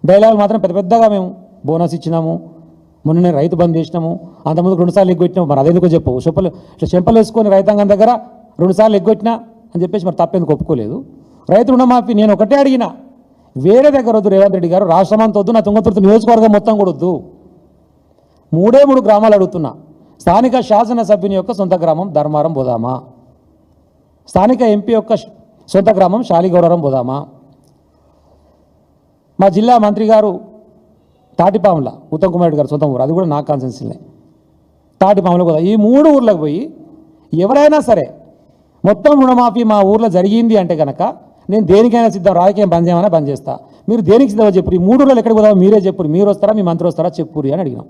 Dialogue మాత్రం పెద్ద పెద్దగా మేము బోనస్ ఇచ్చినాము, మొన్ననే రైతు బంద్ చేసినాము, అంతకుముందు 2 సార్లు ఎగ్గొట్టినాము. మరి అదేందుకో చెప్పు. ఇట్లా చెంపలు వేసుకొని రైతాంగం దగ్గర 2 సార్లు ఎగ్గొట్టినా అని చెప్పేసి మరి తప్పేందుకు ఒప్పుకోలేదు. రైతు రుణమాఫీ నేను ఒకటే అడిగినా, వేరే దగ్గర వద్దు రేవంత్ రెడ్డి గారు, రాష్ట్రమంతా వద్దు, నా తుంగతుర్తి నియోజకవర్గం మొత్తం కూడా వద్దు. 3 గ్రామాలు అడుగుతున్నా. స్థానిక శాసనసభ్యుని యొక్క సొంత గ్రామం ధర్మారం బోదామా, స్థానిక ఎంపీ యొక్క సొంత గ్రామం శాలిగౌరవం బోదామా, మా జిల్లా మంత్రి గారు తాటిపాముల ఉత్తమ్ కుమార్ రెడ్డి గారు సొంత ఊరు, అది కూడా నా కాన్సెన్సీలే, తాటిపాముల కూడా. ఈ 3 ఊర్లకు పోయి ఎవరైనా సరే మొత్తం రుణమాఫీ మా ఊర్లో జరిగింది అంటే కనుక నేను దేనికైనా సిద్ధం, రాజకీయం బంద్ చేయమన్నా బంద్ చేస్తా. మీరు దేనికి సిద్ధమో చెప్పురు, ఈ 3 ఊర్లలో ఎక్కడికి పోదామో మీరే చెప్పురు, మీరు వస్తారా మీ మంత్రి వస్తారా చెప్పురు అని అడిగినాం.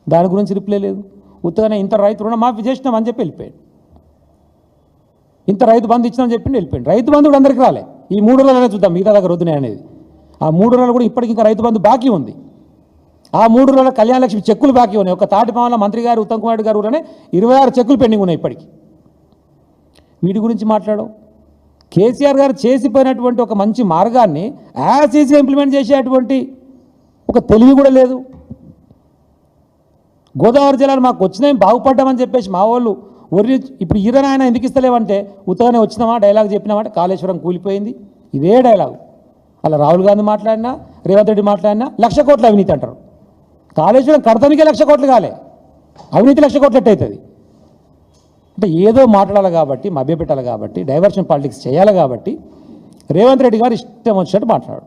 దాని గురించి రిప్లై లేదు. ఉత్తగానే ఇంత రైతు రుణమాఫీ చేసినాం అని చెప్పి వెళ్ళిపోయాడు, ఇంత రైతు బంధు ఇచ్చినామని చెప్పి వెళ్ళిపోయాడు. రైతు బంధు కూడా అందరికీ రాలే. ఈ 3 ఊర్లలోనే చూద్దాం మిగతా దగ్గర వద్దునే అనేది. ఆ 3 ఊర్లలో కూడా ఇప్పటికి ఇంకా రైతు బంధు బాకీ ఉంది. ఆ 3 ఊర్లలో కళ్యాణ లక్ష్మి చెక్కులు బాకీ ఉన్నాయి. ఒక తాటిపాముల మంత్రి గారు ఉత్తమ్ కుమార్ రెడ్డి గారు ఊరనే 26 చెక్కులు పెండింగ్ ఉన్నాయి ఇప్పటికి. వీటి గురించి మాట్లాడవు. కేసీఆర్ గారు చేసిపోయినటువంటి ఒక మంచి మార్గాన్ని యాజ్ ఈజీగా ఇంప్లిమెంట్ చేసేటువంటి ఒక తెలివి కూడా లేదు. గోదావరి జిల్లాలో మాకు వచ్చినాయి బాగుపడ్డామని చెప్పేసి మా వాళ్ళు ఒరి ఇప్పుడు ఈరనాయన ఎందుకు ఇస్తలేవంటే ఉత్తగానే వచ్చినామా డైలాగ్ చెప్పినామంటే కాళేశ్వరం కూలిపోయింది, ఇదే డైలాగ్. అలా రాహుల్ గాంధీ మాట్లాడినా రేవంత్ రెడ్డి మాట్లాడినా 1,00,000 కోట్ల అవినీతి అంటారు. కాళేశ్వరం కడతానికే 1,00,000 కోట్లు కాలే, అవినీతి 1,00,000 కోట్లు ఎట్టవుతుంది అంటే ఏదో మాట్లాడాలి కాబట్టి, మభ్యపెట్టాలి కాబట్టి, డైవర్షన్ పాలిటిక్స్ చేయాలి కాబట్టి రేవంత్ రెడ్డి గారు ఇష్టం వచ్చినట్టు మాట్లాడు.